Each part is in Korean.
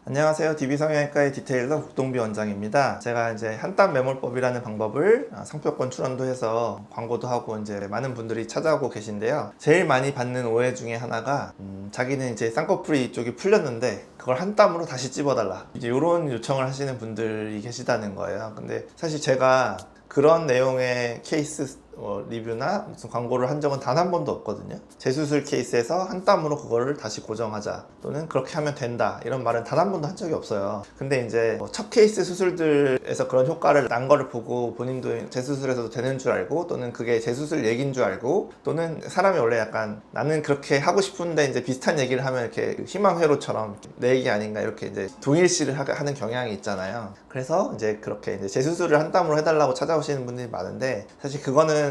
안녕하세요. DB성형외과의 디테일러 국동비 원장입니다. 제가 이제 한땀 매몰법이라는 방법을 상표권 출원도 해서 광고도 하고 이제 많은 분들이 찾아오고 계신데요. 제일 많이 받는 오해 중에 하나가 자기는 이제 쌍꺼풀이 이쪽이 풀렸는데 그걸 한 땀으로 다시 찝어달라, 이제 이런 요청을 하시는 분들이 계시다는 거예요. 근데 사실 제가 그런 내용의 케이스 리뷰나 무슨 광고를 한 적은 단 한 번도 없거든요. 재수술 케이스에서 한 땀으로 그거를 다시 고정하자 또는 그렇게 하면 된다, 이런 말은 단 한 번도 한 적이 없어요. 근데 이제 첫 케이스 수술들에서 그런 효과를 난 거를 보고 본인도 재수술에서도 되는 줄 알고, 또는 그게 재수술 얘기인 줄 알고, 또는 사람이 원래 약간 나는 그렇게 하고 싶은데 이제 비슷한 얘기를 하면 이렇게 희망회로처럼 내 얘기 아닌가 이렇게 이제 동일시를 하는 경향이 있잖아요. 그래서 이제 그렇게 이제 재수술을 한 땀으로 해달라고 찾아오시는 분들이 많은데, 사실 그거는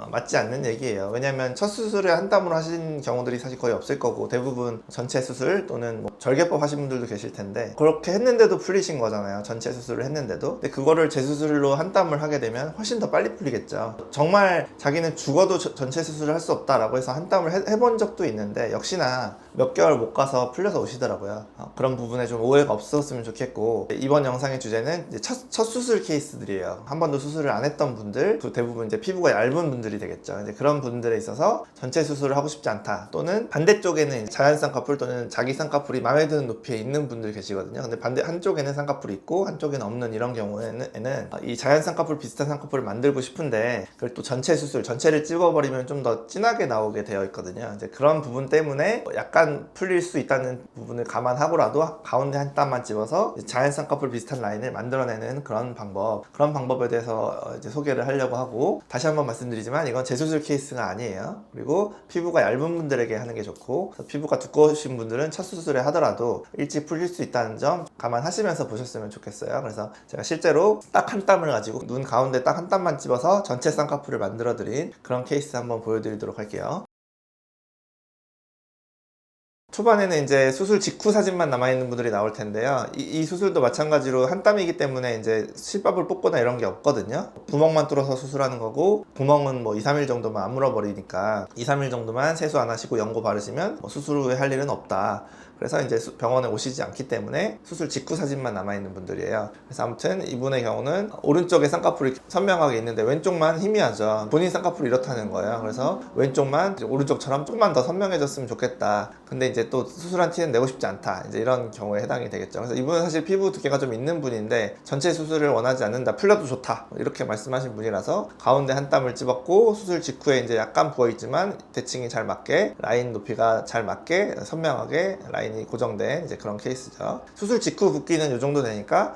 맞지 않는 얘기예요. 왜냐면 첫 수술을 한 땀으로 하신 경우들이 사실 거의 없을 거고, 대부분 전체 수술 또는 절개법 하신 분들도 계실 텐데 그렇게 했는데도 풀리신 거잖아요. 전체 수술을 했는데도. 근데 그거를 재수술로 한 땀을 하게 되면 훨씬 더 빨리 풀리겠죠. 정말 자기는 죽어도 전체 수술을 할 수 없다라고 해서 한 땀을 해본 적도 있는데 역시나 몇 개월 못 가서 풀려서 오시더라고요. 그런 부분에 좀 오해가 없었으면 좋겠고, 이번 영상의 주제는 이제 첫 수술 케이스들이에요. 한 번도 수술을 안 했던 분들, 대부분 이제 피부가 얇은 분들이 되겠죠. 이제 그런 분들에 있어서 전체 수술을 하고 싶지 않다, 또는 반대쪽에는 자연 쌍꺼풀 또는 자기 쌍꺼풀이 마음에 드는 높이에 있는 분들 계시거든요. 근데 한쪽에는 쌍꺼풀이 있고 한쪽에는 없는 이런 경우에는 이 자연 쌍꺼풀 비슷한 쌍꺼풀을 만들고 싶은데 그걸 또 전체 수술, 전체를 찝어버리면 좀 더 진하게 나오게 되어 있거든요. 이제 그런 부분 때문에 약간 풀릴 수 있다는 부분을 감안하고라도 가운데 한 땀만 집어서 자연 쌍꺼풀 비슷한 라인을 만들어내는 그런 방법에 대해서 이제 소개를 하려고 하고, 다시 한번 말씀드리지만 이건 재수술 케이스가 아니에요. 그리고 피부가 얇은 분들에게 하는 게 좋고, 피부가 두꺼우신 분들은 첫 수술에 하더라도 일찍 풀릴 수 있다는 점 감안하시면서 보셨으면 좋겠어요. 그래서 제가 실제로 딱 한 땀을 가지고 눈 가운데 딱 한 땀만 집어서 전체 쌍꺼풀을 만들어 드린 그런 케이스 한번 보여드리도록 할게요. 초반에는 이제 수술 직후 사진만 남아있는 분들이 나올 텐데요. 이 수술도 마찬가지로 한 땀이기 때문에 이제 실밥을 뽑거나 이런 게 없거든요. 구멍만 뚫어서 수술하는 거고, 구멍은 2, 3일 정도만 안 물어버리니까 2, 3일 정도만 세수 안 하시고 연고 바르시면 수술 후에 할 일은 없다. 그래서 이제 병원에 오시지 않기 때문에 수술 직후 사진만 남아있는 분들이에요. 그래서 아무튼 이분의 경우는 오른쪽에 쌍꺼풀이 선명하게 있는데 왼쪽만 희미하죠. 본인 쌍꺼풀이 이렇다는 거예요. 그래서 왼쪽만 오른쪽처럼 조금만 더 선명해졌으면 좋겠다. 근데 이제 또 수술한 티는 내고 싶지 않다, 이제 이런 경우에 해당이 되겠죠. 그래서 이분은 사실 피부 두께가 좀 있는 분인데 전체 수술을 원하지 않는다, 풀려도 좋다, 이렇게 말씀하신 분이라서 가운데 한 땀을 찝었고, 수술 직후에 이제 약간 부어있지만 대칭이 잘 맞게, 라인 높이가 잘 맞게 선명하게 라인이 고정된 이제 그런 케이스죠. 수술 직후 붓기는 이 정도 되니까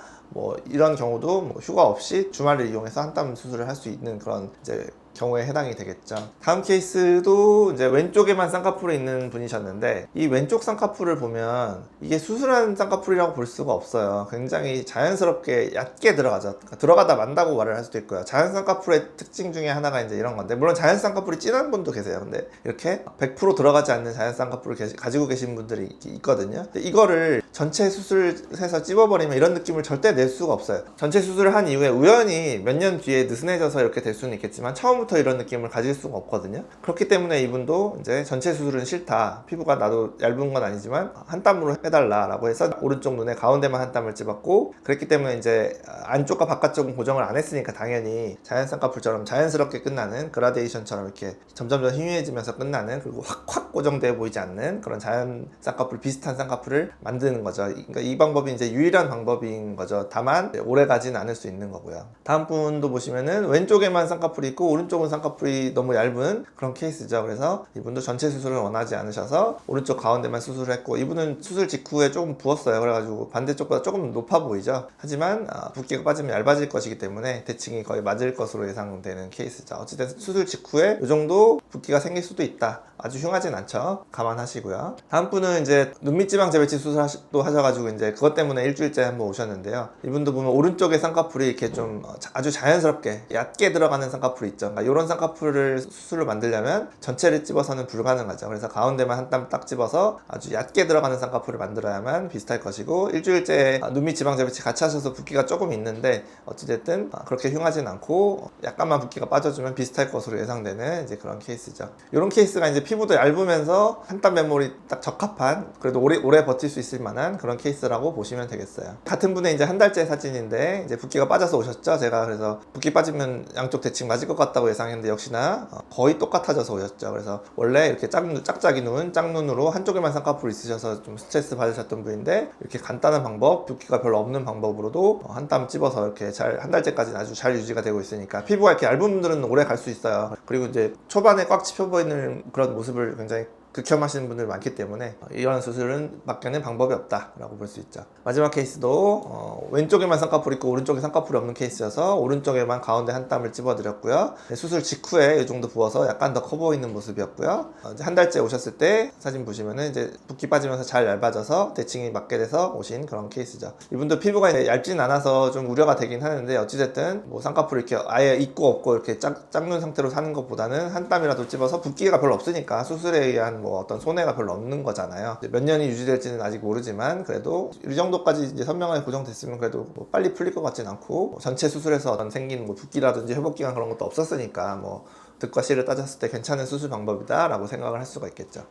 이런 경우도 휴가 없이 주말을 이용해서 한 땀 수술을 할 수 있는 그런 이제 경우에 해당이 되겠죠. 다음 케이스도 이제 왼쪽에만 쌍꺼풀이 있는 분이셨는데, 이 왼쪽 쌍꺼풀을 보면 이게 수술한 쌍꺼풀이라고 볼 수가 없어요. 굉장히 자연스럽게 얕게 들어가죠. 그러니까 들어가다 만다고 말을 할 수도 있고요. 자연 쌍꺼풀의 특징 중에 하나가 이제 이런 건데, 물론 자연 쌍꺼풀이 진한 분도 계세요. 근데 이렇게 100% 들어가지 않는 자연 쌍꺼풀을 가지고 계신 분들이 있거든요. 근데 이거를 전체 수술해서 찝어버리면 이런 느낌을 절대 낼 수가 없어요. 전체 수술을 한 이후에 우연히 몇 년 뒤에 느슨해져서 이렇게 될 수는 있겠지만 처음부터 이런 느낌을 가질 수가 없거든요. 그렇기 때문에 이분도 이제 전체 수술은 싫다, 피부가 나도 얇은 건 아니지만 한 땀으로 해달라 라고 해서 오른쪽 눈에 가운데만 한 땀을 찝었고, 그랬기 때문에 이제 안쪽과 바깥쪽은 고정을 안 했으니까 당연히 자연 쌍꺼풀처럼 자연스럽게 끝나는, 그라데이션처럼 이렇게 점점점 희미해지면서 끝나는, 그리고 확 고정되어 보이지 않는 그런 자연 쌍꺼풀 비슷한 쌍꺼풀을 만드는 거죠. 그러니까 이 방법이 이제 유일한 방법인 거죠. 다만 오래 가진 않을 수 있는 거고요. 다음 분도 보시면은 왼쪽에만 쌍꺼풀이 있고 오른쪽은 쌍꺼풀이 너무 얇은 그런 케이스죠. 그래서 이분도 전체 수술을 원하지 않으셔서 오른쪽 가운데만 수술을 했고, 이분은 수술 직후에 조금 부었어요. 그래가지고 반대쪽보다 조금 높아 보이죠. 하지만 붓기가 빠지면 얇아질 것이기 때문에 대칭이 거의 맞을 것으로 예상되는 케이스죠. 어쨌든 수술 직후에 이 정도 붓기가 생길 수도 있다. 아주 흉하진 않죠. 감안하시고요. 다음 분은 이제 눈밑지방 재배치 수술도 하셔가지고 이제 그것 때문에 일주일째 한번 오셨는데요. 이분도 보면 오른쪽에 쌍꺼풀이 이렇게 좀 아주 자연스럽게 얕게 들어가는 쌍꺼풀이 있죠. 그러니까 이런 쌍꺼풀을 수술로 만들려면 전체를 찝어서는 불가능하죠. 그래서 가운데만 한 땀 딱 찝어서 아주 얕게 들어가는 쌍꺼풀을 만들어야만 비슷할 것이고, 일주일째 눈밑 지방 재배치 같이 하셔서 붓기가 조금 있는데 어찌됐든 그렇게 흉하진 않고 약간만 붓기가 빠져주면 비슷할 것으로 예상되는 이제 그런 케이스죠. 이런 케이스가 이제 피부도 얇으면서 한 땀 메모리 딱 적합한, 그래도 오래 버틸 수 있을 만한 그런 케이스라고 보시면 되겠어요. 같은 분의 이제 한 달째 사진인데 이제 붓기가 빠져서 오셨죠. 제가 그래서 붓기 빠지면 양쪽 대칭 맞을 것 같다고 예상했는데 역시나 거의 똑같아져서 오셨죠. 그래서 원래 이렇게 짝짝이 눈, 짝눈으로 한쪽에만 쌍꺼풀 있으셔서 좀 스트레스 받으셨던 분인데, 이렇게 간단한 방법, 붓기가 별로 없는 방법으로도 한 땀 찝어서 이렇게 잘 한 달째까지는 아주 잘 유지가 되고 있으니까 피부가 이렇게 얇은 분들은 오래 갈 수 있어요. 그리고 이제 초반에 꽉 짚어 보이는 그런 모습을 굉장히 극혐하시는 분들 많기 때문에 이런 수술은 밖에는 방법이 없다라고 볼 수 있죠. 마지막 케이스도 왼쪽에만 쌍꺼풀 있고 오른쪽에 쌍꺼풀이 없는 케이스여서 오른쪽에만 가운데 한 땀을 찝어드렸고요. 수술 직후에 이 정도 부어서 약간 더 커 보이는 모습이었고요. 이제 한 달째 오셨을 때 사진 보시면은 이제 붓기 빠지면서 잘 얇아져서 대칭이 맞게 돼서 오신 그런 케이스죠. 이분도 피부가 얇진 않아서 좀 우려가 되긴 하는데, 어찌됐든 뭐 쌍꺼풀 이렇게 아예 있고 없고 이렇게 짝눈 상태로 사는 것보다는 한 땀이라도 찝어서, 붓기가 별로 없으니까 수술에 의한 뭐 어떤 손해가 별로 없는 거잖아요. 몇 년이 유지될지는 아직 모르지만 그래도 이 정도까지 이제 선명하게 고정됐으면 그래도 뭐 빨리 풀릴 것 같진 않고, 전체 수술에서 어떤 생긴 뭐 붓기라든지 회복 기간 그런 것도 없었으니까 뭐 득과 실을 따졌을 때 괜찮은 수술 방법이다 라고 생각을 할 수가 있겠죠.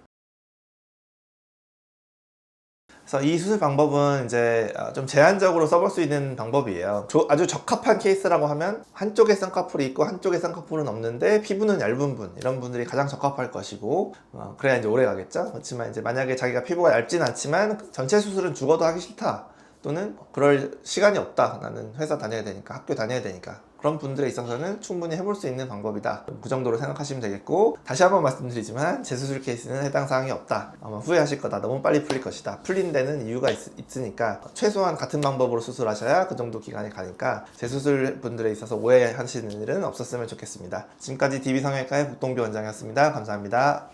그래서 이 수술 방법은 이제 좀 제한적으로 써볼 수 있는 방법이에요. 아주 적합한 케이스라고 하면 한쪽에 쌍꺼풀이 있고 한쪽에 쌍꺼풀은 없는데 피부는 얇은 분, 이런 분들이 가장 적합할 것이고, 그래야 이제 오래 가겠죠. 그렇지만 이제 만약에 자기가 피부가 얇진 않지만 전체 수술은 죽어도 하기 싫다, 또는 그럴 시간이 없다, 나는 회사 다녀야 되니까, 학교 다녀야 되니까, 그런 분들에 있어서는 충분히 해볼 수 있는 방법이다, 그 정도로 생각하시면 되겠고, 다시 한번 말씀드리지만 재수술 케이스는 해당 사항이 없다. 아마 후회하실 거다, 너무 빨리 풀릴 것이다, 풀린 데는 이유가 있으니까 최소한 같은 방법으로 수술하셔야 그 정도 기간이 가니까 재수술 분들에 있어서 오해하시는 일은 없었으면 좋겠습니다. 지금까지 DB성형외과의 복동비 원장이었습니다. 감사합니다.